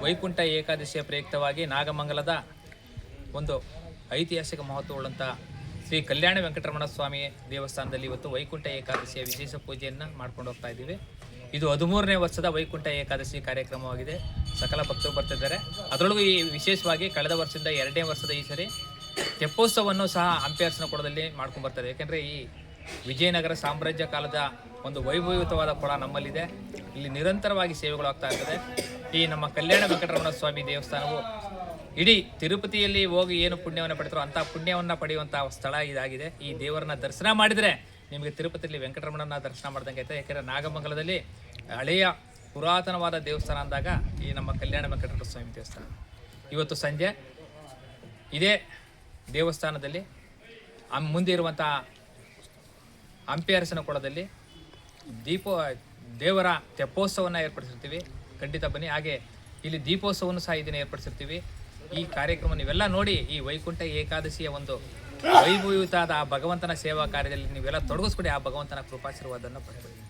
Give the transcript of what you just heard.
ವೈಕುಂಠ ಏಕಾದಶಿಯ ಪ್ರಯುಕ್ತವಾಗಿ ನಾಗಮಂಗಲದ ಒಂದು ಐತಿಹಾಸಿಕ ಮಹತ್ವವುಳ್ಳಂಥ ಶ್ರೀ ಕಲ್ಯಾಣ ವೆಂಕಟರಮಣ ಸ್ವಾಮಿ ದೇವಸ್ಥಾನದಲ್ಲಿ ಇವತ್ತು ವೈಕುಂಠ ಏಕಾದಶಿಯ ವಿಶೇಷ ಪೂಜೆಯನ್ನು ಮಾಡ್ಕೊಂಡು ಹೋಗ್ತಾ ಇದ್ದೀವಿ. ಇದು 13ನೇ ವರ್ಷದ ವೈಕುಂಠ ಏಕಾದಶಿ ಕಾರ್ಯಕ್ರಮವಾಗಿದೆ. ಸಕಲ ಭಕ್ತರು ಬರ್ತಿದ್ದಾರೆ. ಅದರೊಳಗೂ ಈ ವಿಶೇಷವಾಗಿ ಕಳೆದ ವರ್ಷದಿಂದ 2ನೇ ವರ್ಷದ ಈ ಸರಿ ತೆಪ್ಪೋತ್ಸವವನ್ನು ಸಹ ಹಂಪಿ ಅರಸನ ಕೊಳದಲ್ಲಿ ಮಾಡ್ಕೊಂಡು ಬರ್ತಾರೆ. ಯಾಕೆಂದರೆ ಈ ವಿಜಯನಗರ ಸಾಮ್ರಾಜ್ಯ ಕಾಲದ ಒಂದು ವೈಭವಯುತವಾದ ಕೊಳ ನಮ್ಮಲ್ಲಿದೆ. ಇಲ್ಲಿ ನಿರಂತರವಾಗಿ ಸೇವೆಗಳು ಆಗ್ತಾ ಇರ್ತದೆ. ಈ ನಮ್ಮ ಕಲ್ಯಾಣ ವೆಂಕಟರಮಣ ಸ್ವಾಮಿ ದೇವಸ್ಥಾನವು ಇಡೀ ತಿರುಪತಿಯಲ್ಲಿ ಹೋಗಿ ಏನು ಪುಣ್ಯವನ್ನು ಪಡೆದ್ರು ಅಂಥ ಪುಣ್ಯವನ್ನು ಪಡೆಯುವಂಥ ಸ್ಥಳ ಇದಾಗಿದೆ. ಈ ದೇವರನ್ನ ದರ್ಶನ ಮಾಡಿದರೆ ನಿಮಗೆ ತಿರುಪತಿಯಲ್ಲಿ ವೆಂಕಟರಮಣನ ದರ್ಶನ ಮಾಡ್ದಂಗೆ ಆಯ್ತು. ಯಾಕೆಂದರೆ ನಾಗಮಂಗಲದಲ್ಲಿ ಹಳೆಯ ಪುರಾತನವಾದ ದೇವಸ್ಥಾನ ಅಂದಾಗ ಈ ನಮ್ಮ ಕಲ್ಯಾಣ ವೆಂಕಟರಮಣ ಸ್ವಾಮಿ ದೇವಸ್ಥಾನ. ಇವತ್ತು ಸಂಜೆ ಇದೇ ದೇವಸ್ಥಾನದಲ್ಲಿ ಮುಂದೆ ಇರುವಂಥ ಹಂಪಿ ಅರಸನ ಕೊಳದಲ್ಲಿ ದೇವರ ತೆಪ್ಪೋತ್ಸವವನ್ನು ಏರ್ಪಡಿಸಿರ್ತೀವಿ. ಖಂಡಿತ ಬನ್ನಿ. ಹಾಗೆ ಇಲ್ಲಿ ದೀಪೋತ್ಸವವನ್ನು ಸಹ ಇದನ್ನು ಏರ್ಪಡಿಸಿರ್ತೀವಿ. ಈ ಕಾರ್ಯಕ್ರಮ ನೀವೆಲ್ಲ ನೋಡಿ ಈ ವೈಕುಂಠ ಏಕಾದಶಿಯ ಒಂದು ವೈಭವಯುತವಾದ ಆ ಭಗವಂತನ ಸೇವಾ ಕಾರ್ಯದಲ್ಲಿ ನೀವೆಲ್ಲ ತೊಡಗಿಸ್ಕೊಡಿ. ಆ ಭಗವಂತನ ಕೃಪಾಶೀರ್ವಾದವನ್ನು ಪಡೆದುಕೊಳ್ಳಿ.